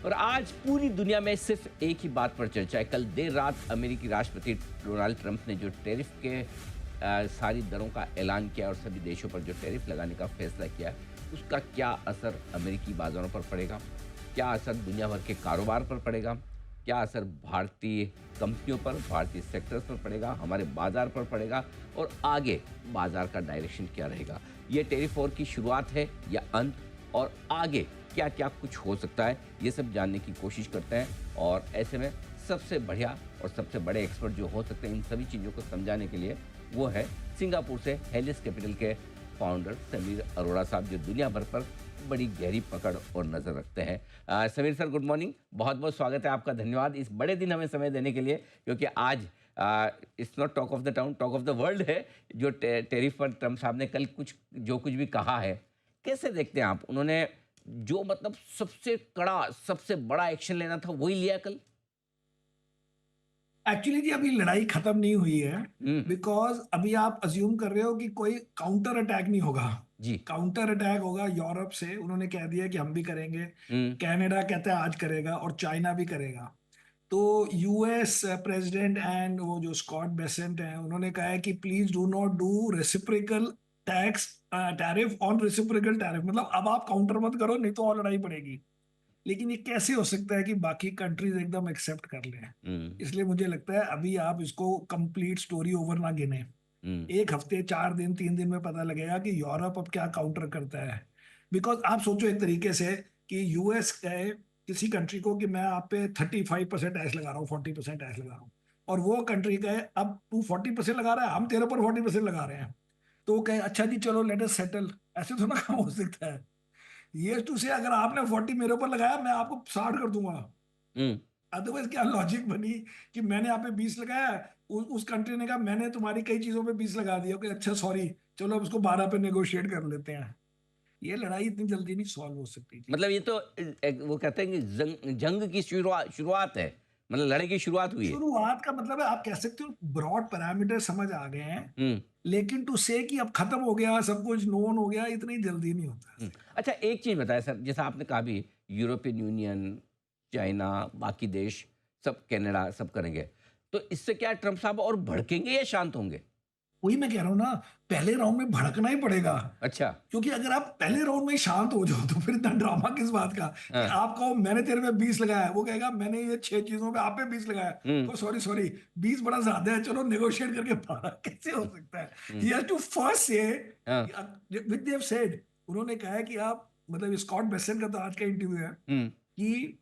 और आज पूरी दुनिया में सिर्फ एक ही बात पर चर्चा है। कल देर रात अमेरिकी राष्ट्रपति डोनाल्ड ट्रंप ने जो टैरिफ के सारी दरों का ऐलान किया और सभी देशों पर जो टैरिफ लगाने का फैसला किया, उसका क्या असर अमेरिकी बाजारों पर पड़ेगा, क्या असर दुनिया भर के कारोबार पर पड़ेगा, क्या असर भारतीय कंपनियों पर, भारतीय सेक्टर्स पर पड़ेगा, हमारे बाजार पर पड़ेगा और आगे बाजार का डायरेक्शन क्या रहेगा। ये टैरिफ वॉर की शुरुआत है या अंत, और आगे क्या क्या कुछ हो सकता है, ये सब जानने की कोशिश करते हैं। और ऐसे में सबसे बढ़िया और सबसे बड़े एक्सपर्ट जो हो सकते हैं इन सभी चीज़ों को समझाने के लिए, वो है सिंगापुर से हेलिस कैपिटल के फाउंडर समीर अरोड़ा साहब, जो दुनिया भर पर बड़ी गहरी पकड़ और नज़र रखते हैं। समीर सर, गुड मॉर्निंग, बहुत बहुत स्वागत है आपका। धन्यवाद इस बड़े दिन हमें समय देने के लिए, क्योंकि आज it's not talk of the town, talk of the world है। जो टैरिफ पर ट्रंप साहब ने कल जो कुछ भी कहा है, कैसे देखते हैं आप? उन्होंने जो मतलब सबसे कड़ा, सबसे बड़ा एक्शन लेना था वही लिया कल। एक्चुअली जी अभी लड़ाई खत्म नहीं हुई है। हम्म। बिकॉज अभी आप अज्यूम कर रहे हो कि कोई काउंटर अटैक नहीं होगा। जी। काउंटर अटैक होगा यूरोप से, उन्होंने कह दिया कि हम भी करेंगे। हम्म। कनाडा कहता है आज करेगा और चाइना भी करेगा। तो यूएस प्रेसिडेंट एंड वो जो स्कॉट बेसेंट हैं, उन्होंने कहा है कि please do not do reciprocal tax tariff on reciprocal tariff, मतलब अब आप काउंटर मत करो नहीं तो और लड़ाई पड़ेगी। लेकिन ये कैसे हो सकता है कि बाकी कंट्रीज एकदम एक्सेप्ट कर लें? हम्म। इसलिए मुझे लगता है अभी आप इसको कंप्लीट स्टोरी ओवर ना गिने। हम्म। एक हफ्ते, 4 दिन, 3 दिन में पता लगेगा कि यूरोप अब क्या काउंटर करता है। बिकॉज आप सोचो एक तरीके से कि यूएस कहे किसी कंट्री को कि मैं आप पे 35% टैक्स लगा रहा हूँ, 40% टैक्स लगा रहा हूँ, और वो कंट्री कहे अब तू 40% लगा रहा है, हम तेरे पर 40% लगा रहे हैं, तो वो कहे अच्छा जी चलो लेट अस सेटल। ऐसे तो ना काम हो सकता है। ये टू से अगर आपने 40 मेरे ऊपर लगाया, मैं आपको 60 कर दूंगा। हम्म। अदरवाइज क्या लॉजिक बनी कि मैंने यहाँ पे 20 लगाया, उस कंट्री ने कहा मैंने तुम्हारी कई चीजों पे 20 लगा दिया, कि अच्छा सॉरी चलो अब उसको 12 पे नेगोशिएट कर लेते हैं। ये लड़ाई इतनी जल्दी नहीं सॉल्व हो सकती जी। मतलब ये तो वो कहते हैं कि जंग की शुरुआत शुरुआत है, मतलब लड़ाई की शुरुआत हुई है। शुरुआत का मतलब है, आप कह सकते हो ब्रॉड पैरामीटर समझ आ गए हैं। हम्म। लेकिन टू से कि अब खत्म हो गया, सब कुछ नोन हो गया, इतनी जल्दी नहीं होता हम्म। है। अच्छा, एक चीज बताया सर, जैसा आपने कहा भी, यूरोपियन यूनियन, चाइना, बाकी देश, सब, कनाडा, सब करेंगे, तो इससे क्या ट्रम्प साहब और भड़केंगे या शांत होंगे? वही मैं कह रहा हूँ ना, पहले राउंड में भड़कना ही पड़ेगा। अच्छा। क्योंकि अगर आप पहले राउंड में ही शांत हो जाओ तो फिर इतना ड्रामा किस बात का? कि हाँ। आप कहो मैंने तेरे पे 20 लगाया है, वो कहेगा मैंने ये 6 चीजों पे आप पे 20 लगाया। हम्म। तो सॉरी सॉरी, 20 बड़ा ज्यादा है, चलो नेगोशिएट करके 12। कैसे हो सकता है? हम्म। ही हैज टू फर्स्ट से हाँ। विद दे हैव सेड, उन्होंने कहा है कि आप, मतलब स्कॉट बेसेंट का तो आज का इंटरव्यू है हम्म। कि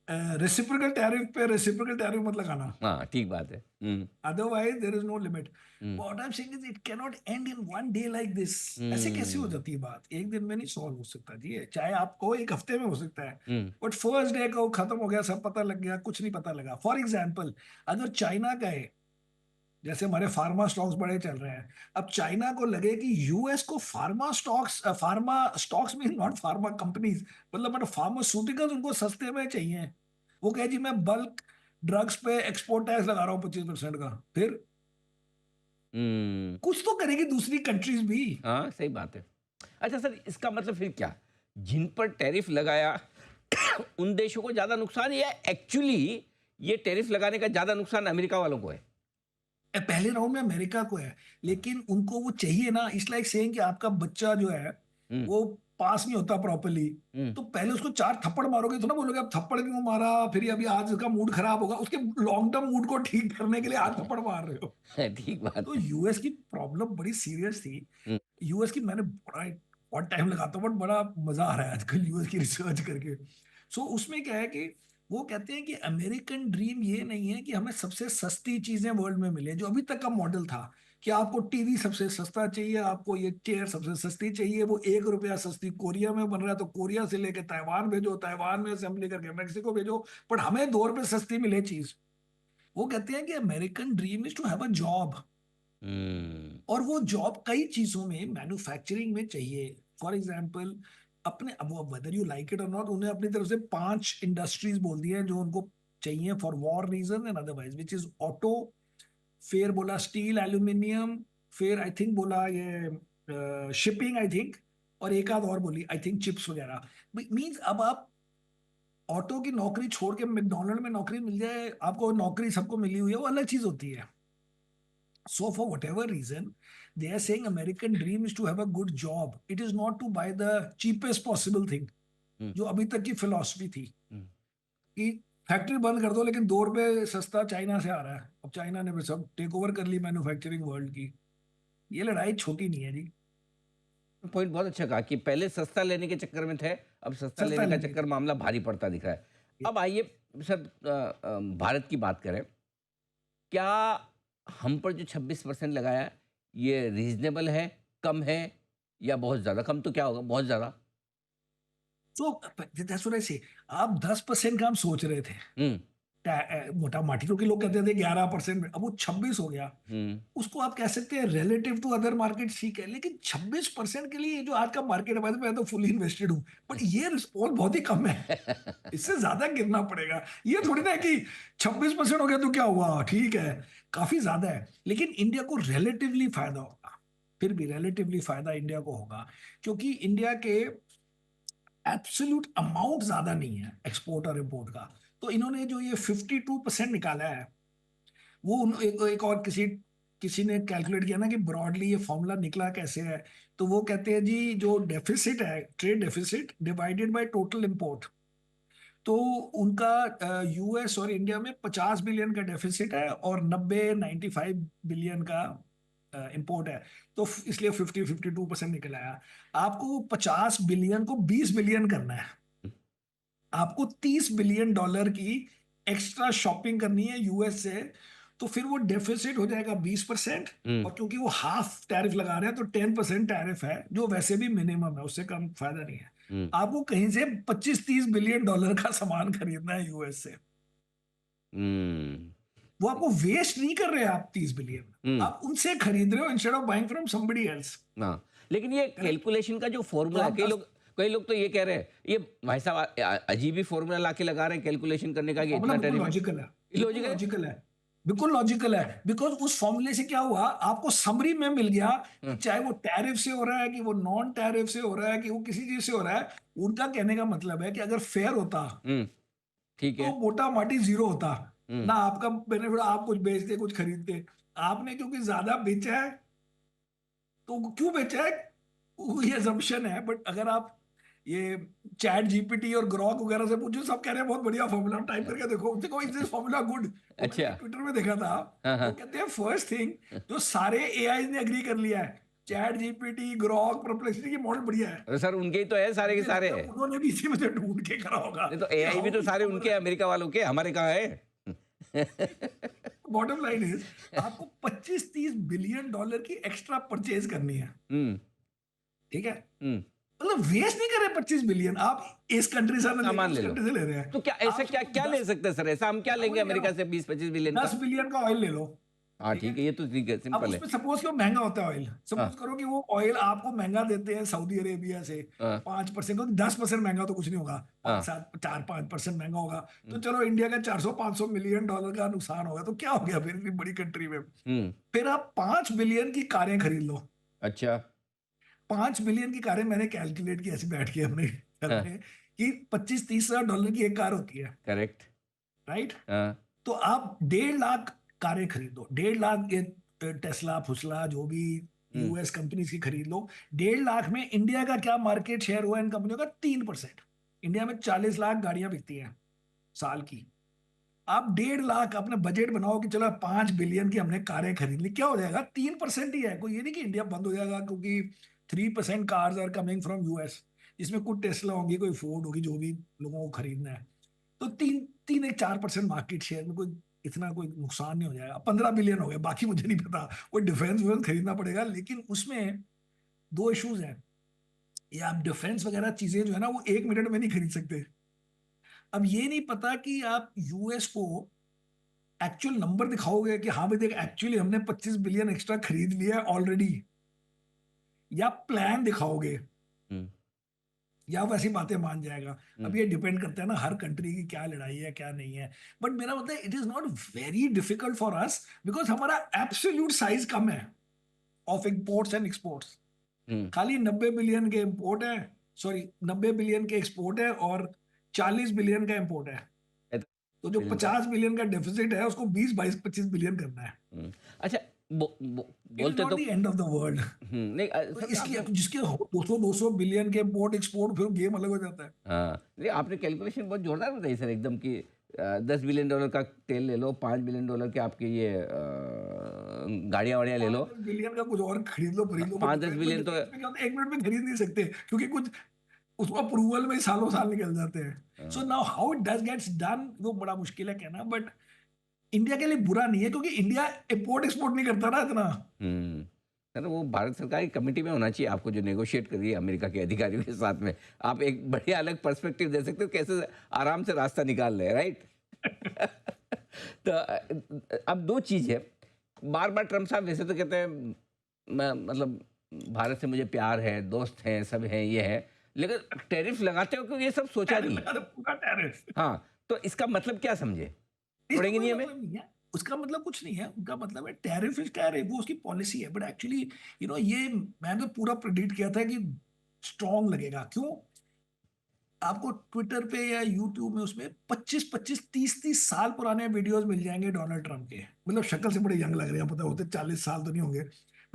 रेसिप्रोकल टैरिफ पे रेसिप्रोकल टैरिफ मत लगाना, हाँ, ठीक बात है। हम्म। otherwise there is no limit. Hmm. What I'm saying is it cannot end in one day like this. ऐसे कैसे हो हम्म। जाती है बात? एक दिन में नहीं सॉल्व हो सकता जी, ये चाहे आपको एक हफ्ते में हो सकता है। हम्म। बट फर्स्ट डे को खत्म हो गया, सब पता लग गया, कुछ नहीं पता लगा। फॉर एग्जाम्पल, अगर चाइना का है, जैसे हमारे फार्मा स्टॉक्स बड़े चल रहे हैं, अब चाइना को लगे कि यूएस को फार्मा स्टॉक्स में, नॉट फार्मा कंपनीज, मतलब फार्मास्यूटिकल्स उनको सस्ते में चाहिए। वो कहे जी मैं बल्क ड्रग्स पे एक्सपोर्ट टैक्स लगा रहा हूँ 25% का, फिर हम्म। कुछ तो करेगी दूसरी कंट्रीज भी। हाँ, सही बात है। अच्छा सर, इसका मतलब फिर क्या, जिन पर टैरिफ लगाया उन देशों को ज्यादा नुकसान, या एक्चुअली ये टैरिफ लगाने का ज्यादा नुकसान अमेरिका वालों को है? पहले राउंड में अमेरिका को है, लेकिन उनको वो चाहिए ना। इस लाइक सेइंग कि आपका बच्चा जो है हम्म। वो पास नहीं होता प्रॉपरली, हम्म। तो पहले उसको 4 थप्पड़ मारोगे तो ना बोलोगे अब थप्पड़ क्यों मारा, फिर अभी आज उसका मूड खराब होगा, उसके लॉन्ग टर्म मूड को ठीक करने के लिए आज थप्पड़ मार रहे हो। ठीक बात तो है। यूएस की प्रॉब्लम बड़ी सीरियस थी। हम्म। यूएस की मैंने बड़ा बहुत टाइम लगाता हूँ, बट बड़ा मजा आ रहा है आजकल यूएस की रिसर्च करके। सो उसमें क्या है कि वो कहते हैं कि अमेरिकन ड्रीम ये नहीं है कि हमें सबसे सस्ती चीजें वर्ल्ड में मिले, जो अभी तक का मॉडल था कि आपको टीवी सबसे सस्ता चाहिए, आपको ये चेयर सबसे सस्ती चाहिए, वो 1 रुपया सस्ती कोरिया में बन रहा है तो कोरिया से लेके ताइवान भेजो, ताइवान में असेंबली करके मैक्सिको भेजो, बट हमें 2 रुपये सस्ती मिले चीज। वो कहते हैं कि American dream is to have a job, hmm. और वो जॉब कई चीजों में, मैन्युफैक्चरिंग में चाहिए। फॉर एग्जाम्पल, अपने, अब वो वेदर यू लाइक इट और नॉट, उन्हें अपनी तरफ से 5 इंडस्ट्रीज बोल दी है जो उनको चाहिए for war reason and otherwise, which is auto, फिर बोला स्टील एल्यूमिनियम, फिर आई थिंक बोला ये शिपिंग आई थिंक, और एक आध और बोली आई थिंक चिप्स वगैरह। मीन्स अब आप ऑटो की नौकरी छोड़ के मैकडोनल्ड में नौकरी मिल जाए, आपको नौकरी सबको मिली हुई है, वो अलग चीज होती है. So for whatever reason, they are saying American dream is to have a good job. It is not to buy the cheapest possible thing. हम्म, जो अभी तक की फिलॉसफी थी हम्म. कि फैक्ट्री बंद कर दो लेकिन 2 रुपए सस्ता चाइना से आ रहा है. अब चाइना ने भी सब टेक ओवर कर ली मैन्युफैक्चरिंग वर्ल्ड की. ये लड़ाई छोटी नहीं है जी. पॉइंट बहुत अच्छा कहा कि पहले सस्ता लेने के चक्कर में थे, अब सस्ता सस्ता लेने का लेने चक्कर मामला भारी पड़ता दिख रहा है. अब आइए सर, भारत की बात करें. क्या हम पर जो 26% लगाया है, ये रीजनेबल है, कम है, या बहुत ज्यादा? कम तो क्या होगा, बहुत ज्यादा. तो दैट्स व्हाट आई से. आप 10% का हम सोच रहे थे हम्म, मोटा माटी, क्योंकि लोग कहते थे 11%, अब वो 26 हो गया. हम्म. उसको आप कह सकते हैं रिलेटिव टू अदर मार्केट ठीक है, लेकिन 26% के लिए जो आज का मार्केट है, मैं तो फुली इन्वेस्टेड हूं, बट ये रिस्पॉन्स बहुत ही कम है. इससे ज्यादा गिरना पड़ेगा. ये थोड़ी ना है कि 26% हो गया तो क्या हुआ, ठीक है, काफी ज्यादा है. लेकिन इंडिया को रिलेटिवली फायदा होगा, फिर भी रिलेटिवली फायदा इंडिया को होगा, क्योंकि इंडिया के एब्सोल्यूट अमाउंट ज्यादा नहीं है एक्सपोर्ट और इम्पोर्ट का. तो इन्होंने जो ये 52% निकाला है, वो एक और किसी किसी ने कैलकुलेट किया ना कि ब्रॉडली ये फॉर्मूला निकला कैसे है. तो वो कहते हैं जी, जो डेफिसिट है, trade deficit divided by total import, तो उनका यूएस और इंडिया में 50 बिलियन का डेफिसिट है और 95 बिलियन का इंपोर्ट है. तो इसलिए 52% निकल आया. आपको 50 बिलियन को 20 बिलियन करना है. आपको $30 बिलियन की एक्स्ट्रा शॉपिंग करनी है यूएस से. तो फिर वो डेफिसिट हो जाएगा 20%. हम्म, और क्योंकि वो हाफ टैरिफ लगा रहे हैं तो 10% टैरिफ है, जो वैसे भी मिनिमम है, उससे कम फायदा नहीं है. हम्म, आपको कहीं से $25-30 बिलियन का सामान खरीदना है यूएस से. हम्म, वो आपको वेस्ट नहीं कर रहे हैं आप 30 बिलियन, हम्म. आप उनसे खरीद रहे हो instead of buying from somebody else. हाँ, लेकिन ये करेक्ट. कैलकुलेशन का जो तो फॉर्मूला है, आप कई लोग तो ये कह रहे हैं, ये भाई साहब अजीब ही फॉर्मूला लाके लगा रहे हैं कैलकुलेशन करने का, कि फॉर्मूला इतना बिल्कुल टैरिफ है. लॉजिकल है. बिल्कुल इलॉजिक है. लॉजिकल है. बिल्कुल लॉजिकल है. बिकॉज उस फॉर्मूले से क्या हुआ, आपको समरी में मिल गया कि हाँ, चाहे वो टैरिफ से हो रहा है, कि वो नॉन टैरिफ से हो रहा है, कि वो किसी चीज से हो रहा है. उनका कहने का मतलब है कि अगर फेयर होता ठीक तो है. मोटा माटी जीरो होता. हम्म, ना आपका बेनिफिट, आप कुछ बेचते कुछ खरीदते. आपने क्योंकि ज्यादा बेचा है, तो क्यों बेचा है, वो ये assumption है. बट अगर आप ये चैट जीपीटी और ग्रॉक वगैरह से पूछो, सब कह रहे हैं बहुत बढ़िया फॉर्मूला, टाइप करके देखो, देखो इज दिस फॉर्मूला गुड. वो मैंने अच्छा. ट्विटर में देखा था. हाँ, तो हाँ. कहते हैं फर्स्ट थिंग, जो सारे एआई ने एग्री कर लिया है, चैट जीपीटी, ग्रॉक, परप्लेक्सिटी की मॉडल बढ़िया है. अरे सर, उनके ही तो है सारे के मुझे सारे. लगता है उन्होंने भी इसी में से ढूंढ के करा होगा नहीं तो कि एआई भी हाउ तो दिस सारे उनके फॉर्मूला. हैं, अमेरिका वालों के, हमारे कहाँ है? बॉटम लाइन इज, आपको 25-30 बिलियन डॉलर की एक्स्ट्रा परचेज करनी है. हम्म, ठीक है. हम्म. मतलब वेस्ट नहीं कर रहे 25 बिलियन, आप इस कंट्री से ना लेके सामान उस ले लो. कंट्री से ले रहे हैं. तो क्या ऐसा, आप क्या सोचो क्या ले 10, सकते हैं सर? ऐसा हम क्या मैं लेंगे वही कह रहा अमेरिका हूँ, से 20-25 बिलियन का? 10 बिलियन का ऑयल ले लो. हाँ ठीक है. ठीक है, ये तो ठीक है, अब सिंपल है. उसमें सपोज कि वो महंगा होता है ऑयल, हाँ, सपोज करो कि वो ऑयल आपको महंगा देते हैं सऊदी अरेबिया से हाँ, 5%, क्योंकि 10% महंगा तो कुछ नहीं होगा, हाँ. 4-5% महंगा होगा. तो हम्म, चलो इंडिया का 400-500 मिलियन डॉलर का नुकसान होगा, तो क्या हो गया फिर इतनी बड़ी कंट्री में. हम्म. फिर आप 5 बिलियन की कारें खरीद लो. अच्छा. 5 बिलियन की कारें मैंने कैलकुलेट की ऐसे बैठ के अपने घर हाँ, में, कि 25-30 हजार डॉलर की एक कार होती है. करेक्ट. राइट. हाँ. तो आप 1.5 लाख कारें खरीदो, 1.5 लाख ये टेस्ला फुसला जो भी हम्म, यूएस कंपनीज की खरीद लो. 1.5 लाख में इंडिया का क्या मार्केट शेयर हुआ इन कंपनियों का, 3%. इंडिया में 40 लाख गाड़ियां बिकती हैं साल की. आप 1.5 लाख अपने बजट बनाओ कि चलो 5 बिलियन की हमने कारें खरीद ली, क्या हो जाएगा, 3% ही है. कोई ये नहीं कि इंडिया बंद हो जाएगा, क्योंकि 3% cars are coming from US, जिसमें कुछ टेस्ला होंगी, कोई फोर्ड होगी, जो भी लोगों को खरीदना है. तो 3-4% मार्केट शेयर में कोई इतना कोई नुकसान नहीं हो जाएगा. 15 बिलियन हो गया, बाकी मुझे नहीं पता. कोई डिफेंस वेफेंस खरीदना पड़ेगा, लेकिन उसमें दो इश्यूज हैं. ये आप डिफेंस वगैरह चीजें जो है ना, वो 1 मिनट में नहीं खरीद सकते. अब ये नहीं पता कि आप यूएस को एक्चुअल नंबर दिखाओगे कि हाँ भाई देख, एक्चुअली हमने 25 बिलियन एक्स्ट्रा खरीद लिया है ऑलरेडी, या प्लान दिखाओगे, हम्म, या वैसी बातें मान जाएगा. हम्म. अब ये डिपेंड करता है ना हर कंट्री की क्या लड़ाई है क्या नहीं है. बट मेरा मतलब है, it is not very difficult for us, because हमारा एब्सोल्यूट साइज कम है ऑफ इंपोर्ट्स एंड एक्सपोर्ट्स. हम्म, खाली 90 बिलियन के इंपोर्ट है, सॉरी 90 बिलियन के एक्सपोर्ट है, और 40 बिलियन का इंपोर्ट है, पैंतीस तो जो बिलियन का। 50 बिलियन का डेफिसिट है उसको 20 22 25 बिलियन करना है। अच्छा, इट इज बोलते नॉट तो the end of the world. नहीं तो सर इसलिए आपने, जिसके 200 बिलियन के इंपोर्ट एक्सपोर्ट, फिर गेम अलग हो जाता है। हाँ नहीं आपने कैलकुलेशन बहुत जोरदार बताई सर एकदम कि $10 बिलियन का तेल ले लो, $5 बिलियन के आपके ये गाड़ियाँ वाड़ियाँ ले लो, 5 10 बिलियन का कुछ और खरीद लो, खरीद लो, पाँच बट दस इसमें बिलियन तो इसमें क्या होता है, 1 मिनट में खरीद नहीं सकते, क्योंकि कुछ उसको अप्रूवल में ही सालों साल निकल जाते हैं। So now how it does gets done, वो बड़ा मुश्किल है कहना, बट इंडिया के लिए बुरा नहीं है, क्योंकि इंडिया इंपोर्ट एक्सपोर्ट नहीं करता ना इतना। हम्म सर वो भारत सरकार की कमेटी में होना चाहिए आपको, जो नेगोशिएट कर रही है अमेरिका के अधिकारियों के साथ में। आप एक बढ़िया अलग पर्सपेक्टिव दे सकते हो कैसे आराम से रास्ता निकाल रहे हैं, राइट। तो अब दो चीज़ है, बार बार ट्रम्प साहब वैसे तो कहते हैं मतलब भारत से मुझे प्यार है, दोस्त हैं, सब हैं, ये है, लेकिन टैरिफ लगाते हो क्योंकि ये सब सोचा टैरिफ नहीं। लगा दो, पूरा टैरिफ। हाँ, तो इसका मतलब क्या समझे, इसका छोड़ेंगे कोई नहीं हमें। मतलब नहीं है, उसका मतलब कुछ नहीं है, उनका मतलब है टैरिफ इज टैरिफ, वो उसकी पॉलिसी है, बट एक्चुअली ये मैंने तो पूरा प्रिडिक्ट किया था कि स्ट्रॉन्ग लगेगा। क्यों? आपको ट्विटर पे या यूट्यूब में उसमें 25 25 30 30 साल पुराने वीडियोस मिल जाएंगे डोनाल्ड ट्रंप के, मतलब शक्ल से बड़े यंग लग रहे हैं, पता होते 40 साल तो नहीं होंगे,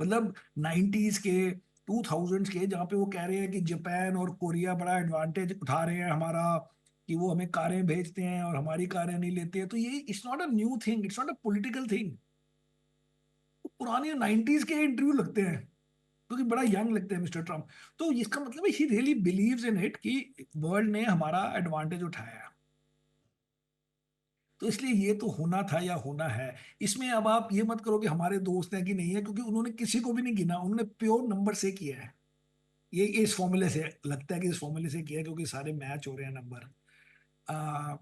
मतलब 90s के, 2000s के, जहाँ पे वो कह रहे हैं कि जापान और कोरिया बड़ा एडवांटेज उठा रहे हैं हमारा, कि वो हमें कारें भेजते हैं और हमारी कारें नहीं लेते हैं। तो ये it's not a new thing, it's not a political thing. पुराने 90s के इंटरव्यू लगते हैं, क्योंकि बड़ा यंग लगते हैं मिस्टर ट्रम्प। तो इसका मतलब है he really believes in it कि वर्ल्ड ने हमारा एडवांटेज उठाया है। तो इसलिए ये तो होना था या होना है। इसमें अब आप ये मत करो कि हमारे दोस्त हैं कि नहीं है, क्योंकि उन्होंने किसी को भी नहीं गिना, उन्होंने प्योर नंबर से किया है। ये इस फॉर्मूले से लगता है कि इस फॉर्मूले से किया है, क्योंकि सारे मैच हो रहे हैं नंबर। आ,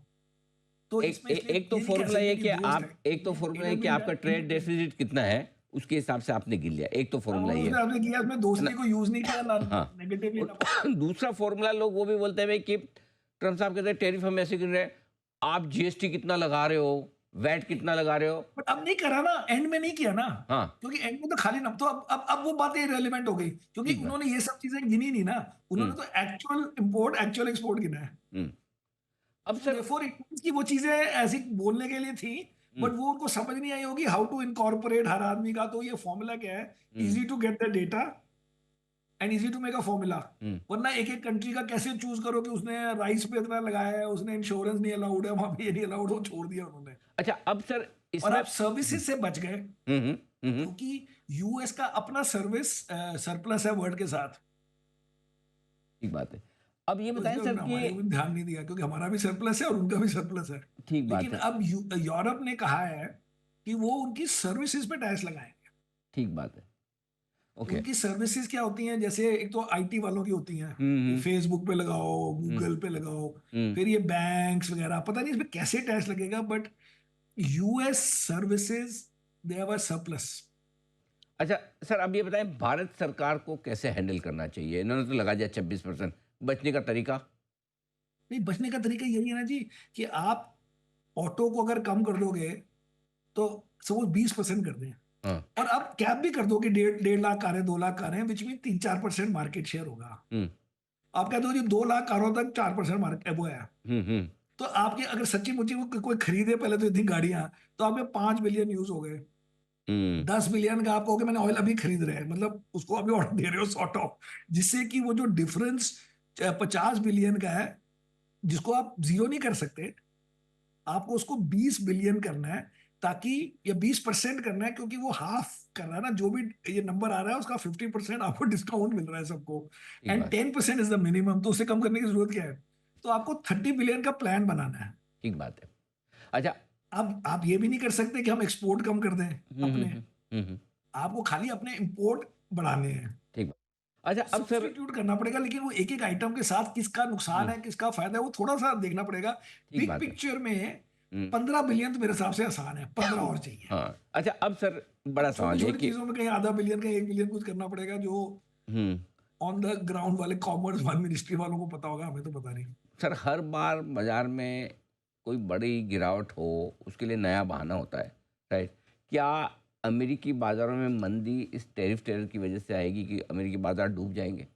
तो इसमें इसलिए एक तो ये नहीं कह फॉर्मूला ये सकते कि कि दोस्त है। आप, एक तो फॉर्मूला इट है हैज कि बीन आपका डन ट्रेड डेफिसिट कितना है, उसके हिसाब से आपने गिन लिया, एक तो फॉर्मूला और ये उसने आपने किया, उसमें है ना। दोस्ती को यूज नहीं किया ना, हाँ, नेगेटिवली ना। और दूसरा फॉर्मूला लोग वो भी बोलते हैं भाई कि ट्रम्प साहब कहते हैं टैरिफ हम ऐसे गिन रहे हैं, आप जीएसटी कितना लगा रहे हो, वैट कितना लगा रहे हो। बट अब नहीं करा ना, एंड में नहीं किया ना, हाँ, क्योंकि एंड में तो खाली ना, तो अब वो बातें इरेलीवेंट हो गई, क्योंकि ठीक बात। उन्होंने ये सब चीजें गिनी नहीं ना। उन्होंने हम्म तो एक्चुअल इंपोर्ट, एक्चुअल एक्सपोर्ट गिना है। हम्म अब तो सर, देयरफॉर इट मींस कि वो चीजें ऐसी बोलने के लिए थी, हम्म बट वो उनको समझ नहीं आई होगी हाउ टू इनकॉर्पोरेट हर आदमी का। तो ये फॉर्मूला क्या है? Hmm easy to get the data and easy to make a formula. Hmm वरना एक एक कंट्री का कैसे चूज करो कि उसने राइस पे इतना लगाया है, उसने इंश्योरेंस नहीं अलाउड है, वहां पे ये नहीं अलाउड, वो छोड़ दिया उन्होंने। अच्छा अब सर और इसमें आप सर्विसेज से बच गए, हम्म हम्म क्योंकि यूएस का अपना सर्विस सरप्लस है वर्ल्ड के साथ। ठीक बात है। अब ये तो बताएं इसलिए सर उन्होंने कि, हमारे ऊपर ध्यान नहीं दिया, क्योंकि हमारा भी सरप्लस है और उनका भी सरप्लस है। ठीक बात लेकिन है, अब यूरोप ने कहा है कि वो उनकी सर्विसेज पे टैक्स लगाएंगे। ठीक बात है, ओके। उनकी सर्विसेज क्या होती हैं? जैसे एक तो आईटी वालों की होती हैं, कि हम्म फेसबुक पे लगाओ, हम्म गूगल पे लगाओ, हम्म फिर ये बैंक्स वगैरह, पता नहीं इसमें कैसे टैक्स लगेगा, but US services they have a surplus. अच्छा सर अब ये बताएं भारत सरकार को कैसे हैंडल करना चाहिए, इन्होंने तो लगा दिया 26%, बचने का तरीका। नहीं, बचने का तरीका यही है ना जी, कि आप ऑटो को अगर कम कर दोगे, तो सपोज 20% कर दें, हाँ, और आप कैप भी कर दो कि 1.5 लाख कारें, 2 लाख कारें, विच में 3 4% मार्केट शेयर होगा। हम्म आप कहते हो जी 2 लाख कारों तक 4% मार्केट वो है। हम्म। तो आपके अगर सच्ची मुच्ची वो कोई खरीदे पहले तो इतनी गाड़ियां, तो आप में 5 बिलियन यूज हो गए। हम्म 10 बिलियन का आप कहोगे मैंने ऑयल अभी खरीद रहे हैं, मतलब उसको अभी ऑर्डर दे रहे हो सॉर्ट ऑफ, जिससे कि वो जो डिफरेंस 50 बिलियन का है, जिसको आप जीरो नहीं कर सकते, आपको उसको 20 बिलियन करना है, ताकि, या 20% करना है, क्योंकि वो हाफ कर रहा है ना, जो भी ये नंबर आ रहा है उसका 50% आपको डिस्काउंट मिल रहा है सबको, ठीक एंड बात, 10% इज द मिनिमम। तो उसे कम करने की जरूरत क्या है? तो आपको 30 बिलियन का प्लान बनाना है। ठीक बात है। अच्छा, अब आप ये भी नहीं कर सकते कि हम एक्सपोर्ट कम कर दें अपने, हम्म। आपको खाली अपने इंपोर्ट बढ़ाने हैं। ठीक बात। अच्छा अब सर, सब्स्टिट्यूट करना पड़ेगा, लेकिन वो एक एक आइटम के साथ किसका नुकसान हम्म, है, किसका फायदा है, वो थोड़ा सा देखना पड़ेगा। ठीक बिग बात है। पिक्चर में हम्म 15 बिलियन तो मेरे हिसाब से आसान है, 15 और चाहिए। हाँ, अच्छा अब सर बड़ा अब छोटी सवाल ये छोटी कि, चीजों में कहीं आधा बिलियन का 1 बिलियन कुछ करना पड़ेगा, जो हम्म ऑन द ग्राउंड वाले कॉमर्स वाले मिनिस्ट्री वालों को पता होगा, हमें तो पता नहीं। सर हर बार बाजार में कोई बड़ी गिरावट हो, उसके लिए नया बहाना होता है, राइट। क्या अमेरिकी बाजारों में मंदी इस टैरिफ टेरर की वजह से आएगी कि अमेरिकी बाजार डूब जाएंगे।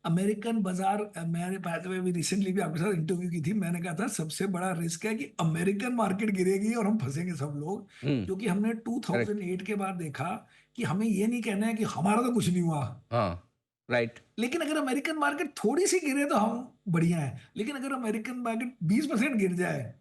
अमेरिकन बाजार, मैंने बाय द वे अभी रिसेंटली भी आपके साथ इंटरव्यू की थी, मैंने कहा था सबसे बड़ा रिस्क है कि अमेरिकन मार्केट गिरेगी और हम फंसेंगे सब लोग, हम्म। क्योंकि हमने करेक्ट। 2008 के बाद देखा कि हमें ये नहीं कहना है कि हमारा तो कुछ नहीं हुआ, हाँ। राइट। लेकिन अगर अमेरिकन मार्केट थोड़ी सी गिरे तो हम बढ़िया है, लेकिन अगर अमेरिकन मार्केट 20% गिर जाए,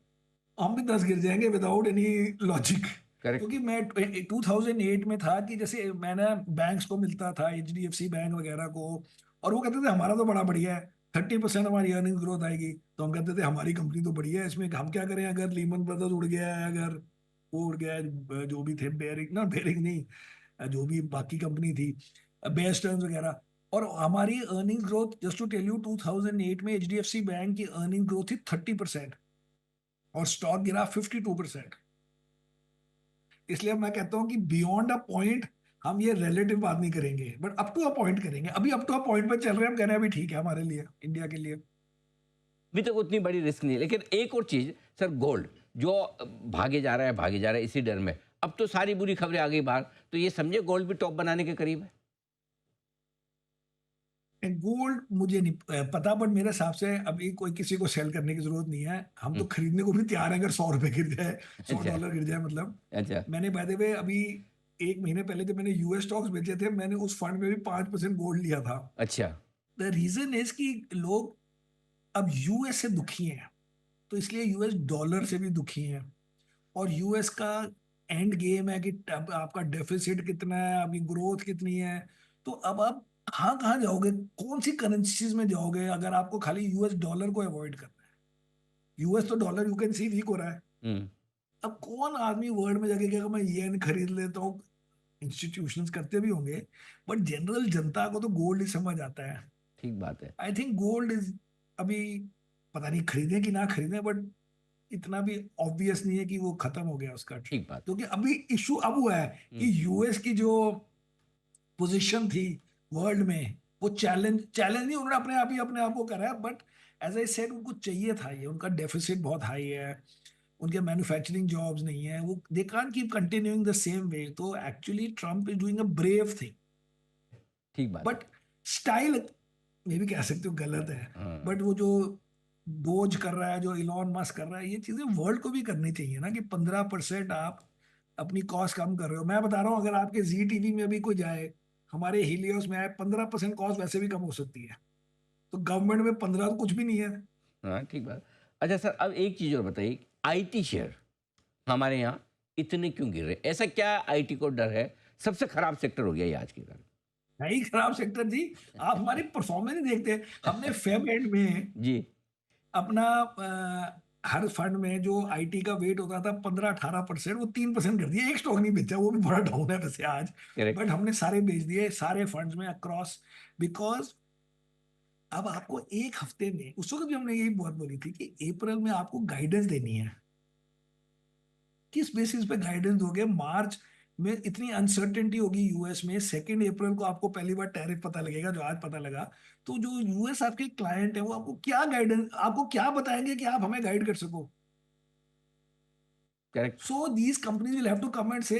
हम भी 10 गिर जाएंगे विदाउट एनी लॉजिक। करेक्ट। क्योंकि मैं 2008 में था कि जैसे मैंने बैंक्स को मिलता था, HDFC बैंक वगैरह को, और वो कहते थे हमारा तो बड़ा बढ़िया है, 30% हमारी अर्निंग ग्रोथ आएगी, तो हम कहते थे हमारी कंपनी तो बढ़िया है, इसमें हम क्या करें, अगर लीमन ब्रदर्स उड़ गया है, अगर वो उड़ गया है, जो भी थे बेरिंग, ना बेरिंग नहीं, जो भी बाकी कंपनी थी, बेयर स्टर्न्स वगैरह, और हमारी earning growth, just to tell you, 2008 में HDFC बैंक की अर्निंग ग्रोथ थी 30% और स्टॉक गिरा 52%। इसलिए मैं कहता हूं कि बियॉन्ड अ पॉइंट हम ये रिलेटिव बात नहीं करेंगे, but up to a point करेंगे। अभी अप टू अ पॉइंट पे चल रहे हैं, हम कह रहे हैं अभी ठीक है हमारे लिए, इंडिया के लिए। अभी तक उतनी बड़ी रिस्क नहीं है, लेकिन एक और चीज सर, गोल्ड जो भागे जा रहा है, भागे जा रहा है इसी डर में। अब तो सारी बुरी खबरें आ गई बाहर, तो ये समझे गोल्ड भी टॉप बनाने के करीब है। गोल्ड मुझे नहीं पता, बट मेरे हिसाब से अभी कोई किसी को सेल करने की जरूरत नहीं है, हम तो हम्म। खरीदने को भी तैयार हैं अगर 100 रुपए गिर जाए, सौ अच्छा। डॉलर गिर जाए मतलब। अच्छा। मैंने बाय द वे अभी 1 महीने पहले जब मैंने US स्टॉक्स बेचे थे, मैंने उस फंड में भी 5% गोल्ड लिया था। अच्छा। द रीजन इज कि लोग अब US से दुखी हैं, तो इसलिए US डॉलर से भी दुखी हैं, और US का एंड गेम है कि अब आपका डेफिसिट कितना है, अभी ग्रोथ कितनी है। तो अब आप कहाँ कहाँ जाओगे, कौन सी करेंसीज में जाओगे, अगर आपको खाली US डॉलर को अवॉइड करना है। US तो dollar you can see weak हो रहा है। हम्म। अब कौन आदमी वर्ल्ड में जाके कहेगा मैं येन खरीद लेता हूँ, इंस्टीट्यूशंस करते भी होंगे, बट जनरल जनता को तो गोल्ड ही समझ आता है। ठीक बात है। आई थिंक गोल्ड इज अभी, पता नहीं खरीदें कि ना खरीदें, बट इतना भी ऑब्वियस नहीं है कि वो खत्म हो गया उसका, ठीक बात। क्योंकि अभी इशू अब हुआ है हम्म। कि US की जो पोजीशन थी वर्ल्ड में, वो चैलेंज चैलेंज नहीं, उन्होंने अपने आप को करा है, बट एज आई सेड उनको चाहिए था ये, उनका डेफिसिट बहुत हाई है, उनके मैन्युफैक्चरिंग जॉब्स नहीं है, वो they can't keep continuing the same way, तो actually Trump is doing a brave thing. ठीक बात है। बट स्टाइल मे भी कह सकते हो गलत है, हाँ। बट वो जो डोज कर रहा है, जो इलॉन मस्क कर रहा है, ये चीजें वर्ल्ड को भी करनी चाहिए ना, कि 15% आप अपनी कॉस्ट कम कर रहे हो। मैं बता रहा हूँ, अगर आपके ZTV में भी कोई जाए, हमारे हीलियोस में आए, 15% कॉस्ट वैसे भी कम हो सकती है, तो गवर्नमेंट में 15 तो कुछ भी नहीं है। हाँ, ठीक बात। अच्छा सर, अब एक चीज़ और बताइए, आईटी शेयर हमारे यहाँ इतने क्यों गिर रहे हैं? ऐसा क्या आईटी को डर है? सबसे खराब सेक्टर हो गया ये आज के कारण। है ही खराब सेक्टर जी, आप हमारी परफॉर्मेंस नहीं देखते। हमने फेब एंड में जी। अपना हर फंड में जो IT का वेट होता था 15-18%, वो 3% कर दिया, एक स्टॉक नहीं बेचा, वो भी बड़ा डाउन है वैसे आज, करेक्ट। बट हमने सारे बेच दिए, सारे फंड्स में अक्रॉस, बिकॉज अब आपको एक हफ्ते में, उस वक्त भी हमने यही बात बोली थी कि अप्रैल में आपको गाइडेंस देनी है, किस बेसिस पे गाइडेंस दोगे, मार्च में इतनी अनसर्टेनिटी होगी US में, 2 अप्रैल को आपको पहली बार टैरिफ पता लगेगा, जो आज पता लगा, तो जो US आपके क्लाइंट है वो आपको क्या गाइडेंस, आपको क्या बताएंगे कि आप हमें गाइड कर सको। Correct. So these companies will have to come and say,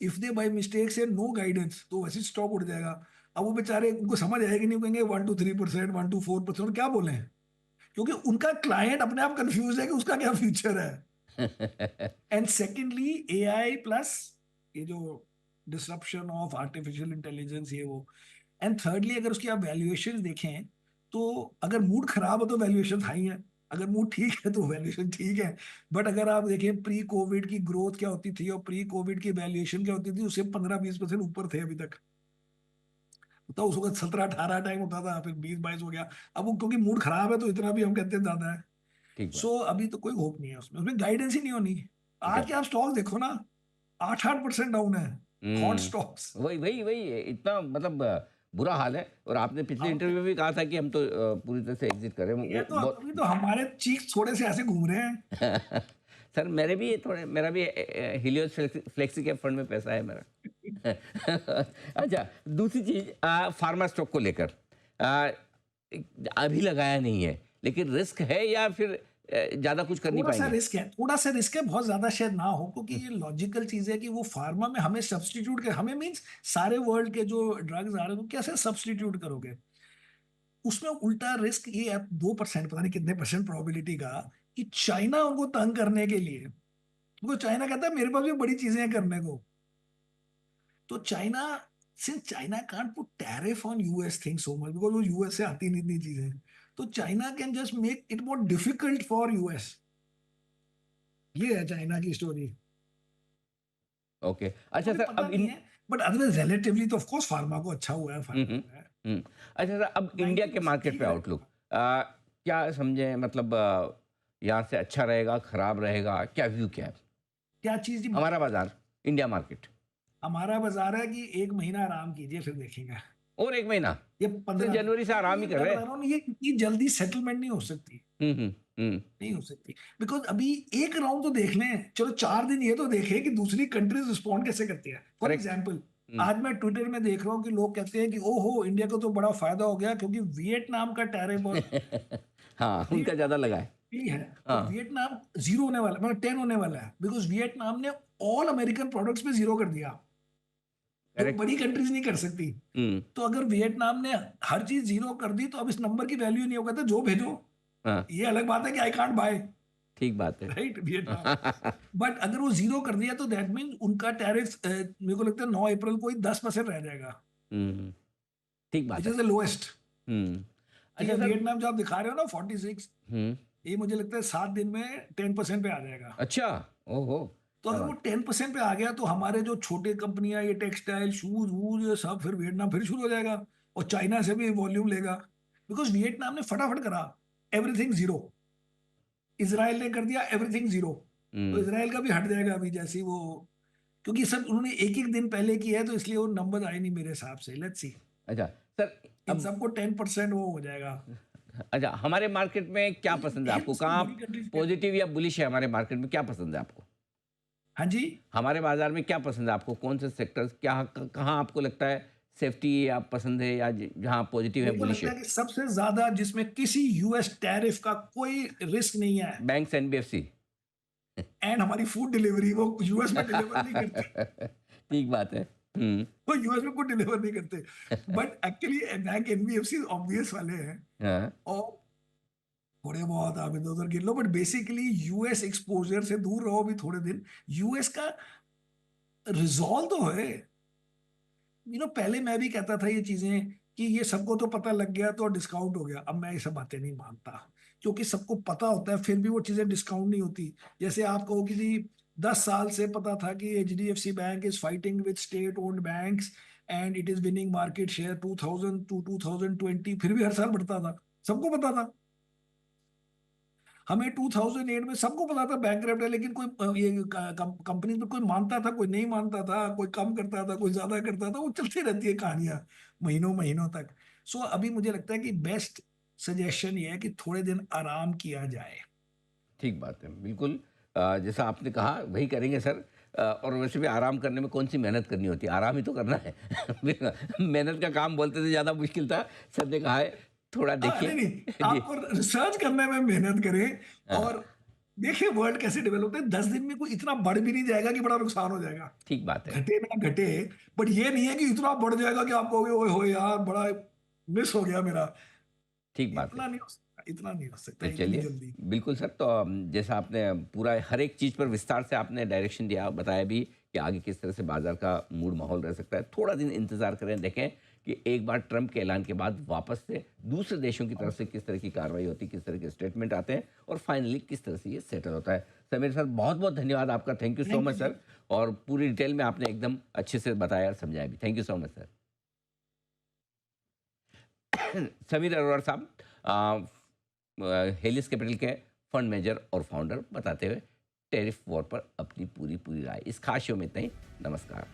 if they by mistake say no guidance, तो वैसे स्टॉक उड़ जाएगा। अब वो बेचारे, उनको समझ आएगी नहीं, कहेंगे 1 to 3%, 1 to 4%, क्या बोले, क्योंकि उनका क्लाइंट अपने आप कंफ्यूज है कि उसका क्या फ्यूचर है। एंड सेकेंडली AI प्लस ये जो डिसरप्शन ऑफ आर्टिफिशियल इंटेलिजेंस, ये वो। एंड थर्डली अगर उसकी आप वैल्यूएशन देखें, तो अगर मूड खराब हो तो वैल्यूएशन हाई है, अगर मूड ठीक है तो वैल्यूएशन ठीक है। बट अगर आप देखें प्री कोविड की ग्रोथ क्या होती थी और प्री कोविड की वैल्यूएशन क्या होती थी, उससे 15-20% ऊपर थे अभी तक। तो उस वक्त 17-18 टाइम होता था, फिर 20-22 हो गया। अब वो क्योंकि मूड खराब है तो इतना भी हम कहते हैं ज्यादा है। ठीक बात। सो अभी तो कोई होप नहीं है उसमें, उसमें गाइडेंस ही नहीं होनी। आज के करेक्ट। आप स्टॉक देखो ना, 8-8% डाउन है, हॉट स्टॉक्स। वही वही वही इतना मतलब बुरा हाल है। और आपने पिछले अब इंटरव्यू में भी कहा था कि हम तो पूरी तरह से एग्जिट करें, ये वो तो बहुत। अभी तो हमारे चीक्स थोड़े से ऐसे घूम रहे हैं। सर मेरे भी थोड़े, मेरा भी हिलियोस फ्लेक्सी के फंड में पैसा है मेरा। अच्छा, दूसरी चीज, फार्मा स्टॉक को लेकर आ, अभी लगाया नहीं है, लेकिन रिस्क है या फिर ज्यादा कुछ कर नहीं थोड़ा सा पाएंगे? रिस्क है, थोड़ा सा रिस्क है, बहुत ज्यादा शायद ना हो, क्योंकि ये लॉजिकल चीज है कि वो फार्मा में हमें सब्सटीट्यूट कर, हमें मींस सारे वर्ल्ड के जो ड्रग्स आ रहे हैं वो कैसे सब्सटीट्यूट करोगे। उसमें उल्टा रिस्क ये है 2%, पता नहीं कितने परसेंट प्रोबेबिलिटी का, कि चाइना उनको तंग करने के लिए, वो चाइना कहता है मेरे पास भी बड़ी चीजें हैं करने को, तो China, since China can't put tariff on US thing so much because वो यूएस से आती नहीं इतनी चीजें, तो China can just make it more difficult for US. ये है चाइना की स्टोरी। ओके, अच्छा मुझे सर, पता अब नहीं इन है, बट अदरवाइज रिलेटिवली तो ऑफ कोर्स फार्मा को अच्छा हुआ है, हुँ, फायदा हुँ, हुआ है। हुँ। अच्छा सर, अब इंडिया के 90% मार्केट ठीक पे आउटलुक रहेगा। क्या समझें, मतलब यहाँ से अच्छा रहेगा, खराब रहेगा, क्या व्यू क्या है? क्या चीज जी? हमारा बाज़ार, इंडिया मार्केट हमारा बाजार है कि 1 महीना आराम कीजिए फिर देखेंगे। और 1 महीना? ये तो 15 दिन, जनवरी से क्योंकि आराम ये ही कर मैं रहे बता हैं। रहा हूँ ना, ये इतनी जल्दी सेटलमेंट नहीं हो सकती, हुँ, हुँ, हुँ। नहीं हो सकती। बिकॉज अभी एक राउंड तो देख लें, चलो 4 दिन ये तो देखें कि दूसरी कंट्रीज रिस्पॉन्ड कैसे करती है। For correct. एग्जाम्पल, हुँ। आज मैं ट्विटर में देख रहा हूँ कि लोग कहते हैं कि ओहो इंडिया को तो बड़ा फायदा हो गया क्योंकि वियतनाम का टैरिफ और हाँ, उनका वियतनाम ज़्यादा लगा है। भी है, और हाँ, वियतनाम जीरो होने वाला, मतलब 10 होने वाला है, बिकॉज वियतनाम ने ऑल अमेरिकन प्रोडक्ट्स पे जीरो कर दिया, जो करेक्ट। बड़ी कंट्रीज नहीं कर सकती। हुँ, तो अगर वियतनाम ने हर चीज जीरो कर दी तो अब इस नंबर की वैल्यू नहीं होगा, तो जो भेजो। हाँ, ये अलग बात है कि आई कांट बाय, ठीक बात है। Right, Vietnam. बट अगर वो जीरो कर दिया तो दैट मीन उनका टैरिफ मेरे को लगता है 9 अप्रैल को ही 10% रह जाएगा, हुँ, ठीक बात विच है। Is the lowest. हुँ। तो अच्छा ये सर। वियतनाम जो आप दिखा रहे हो ना 46, हुँ, ये मुझे लगता है 7 दिन में 10% पे आ जाएगा। अच्छा, ओहो! तो क्या अगर वो बात 10% पे आ गया तो हमारे जो छोटे कंपनियां, ये टेक्सटाइल शूज वूज ये सब, फिर वियतनाम फिर शुरू हो जाएगा और चाइना से भी वॉल्यूम लेगा, बिकॉज वियतनाम ने फटाफट करा एवरीथिंग जीरो, इसराइल ने कर दिया एवरीथिंग जीरो, तो हुँ, इसराइल का भी हट जाएगा अभी जैसे ही वो, क्योंकि सब उन्होंने एक एक दिन पहले किया है तो इसलिए वो नंबर आए नहीं मेरे हिसाब से। लेट्स सी, अच्छा सर, इन अब सबको 10% वो हो जाएगा। अच्छा, हमारे मार्केट में क्या ये पसंद है आपको? 10% कहाँ बड़ी कंट्रीज के लिए। पॉजिटिव या बुलिश है हमारे मार्केट में, क्या पसंद है आपको? हाँ जी, हमारे बाज़ार में क्या पसंद है आपको? कौन से सेक्टर्स, क्या कहाँ आपको लगता है सेफ्टी या पसंद है, या ज जहाँ पॉजिटिव है, मेरे को बुलिश लगता है? है कि सबसे ज्यादा जिसमें किसी यूएस टैरिफ का कोई रिस्क नहीं है, बैंक्स, एनबीएफसी। एंड हमारी फूड डिलीवरी, वो यूएस में डिलीवर नहीं करते, ठीक बात है। हुँ। वो यूएस में कुछ डिलीवर नहीं करते, but actually bank NBFC obvious वाले हैं, हाँ, और थोड़े बहुत आप इधर उधर गिन लो, बट बेसिकली यूएस एक्सपोजर से दूर रहो भी थोड़े दिन। यूएस का रिजॉल्व तो है, पहले मैं भी कहता था ये चीजें कि ये सबको तो पता लग गया तो डिस्काउंट हो गया, अब मैं ये सब बातें नहीं मानता, क्योंकि सबको पता होता है फिर भी वो चीजें डिस्काउंट नहीं होती। जैसे आप कहो कि जी 10 साल से पता था कि HDFC bank is fighting with state owned banks and it is winning market share 2000 to 2020, फिर भी हर साल बढ़ता था, सबको पता था। हमें 2008 में सबको पता था बैंक है, लेकिन कोई ये कंपनी में कोई मानता था, कोई नहीं मानता था, कोई कम करता था, कोई ज्यादा करता था, वो चलती रहती है कहानियां महीनों महीनों तक। सो अभी मुझे लगता है कि बेस्ट सजेशन ये है कि थोड़े दिन आराम किया जाए। ठीक बात है। बिल्कुल जैसा आपने कहा वही करेंगे सर। और वैसे भी आराम करने में कौन-सी मेहनत करनी होती है, आराम ही तो करना है। मेहनत का काम बोलते थे ज़्यादा मुश्किल था। सर ने कहा है थोड़ा हाँ, नहीं देखिए। नहीं, जी, आपको रिसर्च करने में मेहनत करें, हाँ, और देखिए वर्ल्ड कैसे डेवलप होता है। 10 दिन में कोई इतना बढ़ भी नहीं जाएगा कि बड़ा नुकसान हो जाएगा, ठीक बात है। घटे ना घटे, बट ये नहीं है कि इतना बढ़ जाएगा कि आप कहोगे ओए हो यार बड़ा मिस हो गया मेरा। ठीक बात है। इतना नहीं हो सकता, इतना नहीं हो सकता तो इतनी चलिए, जल्दी। बिल्कुल सर, तो जैसा आपने पूरा हर एक चीज़ पर विस्तार से आपने डायरेक्शन दिया, बताया भी कि आगे किस तरह से बाज़ार का मूड माहौल रह सकता है। थोड़ा दिन इंतज़ार करें, देखें कि एक बार ट्रंप के ऐलान के बाद वापस से दूसरे देशों की तरफ से किस तरह की कार्रवाई होती है, किस तरह के स्टेटमेंट आते हैं और फाइनली किस तरह से ये सेटल होता है। सर, मेरे सर बहुत-बहुत धन्यवाद आपका। Thank you so thank you much जी। सर। और पूरी डिटेल में आपने एकदम अच्छे से बताया और समझाया भी। Thank you so much sir. Sameer Arora साहब, हेलिस कैपिटल के फंड मैनेजर और फाउंडर, बताते हुए टैरिफ वॉर पर अपनी पूरी पूरी राय। इस खास शो में इतना ही। नमस्कार।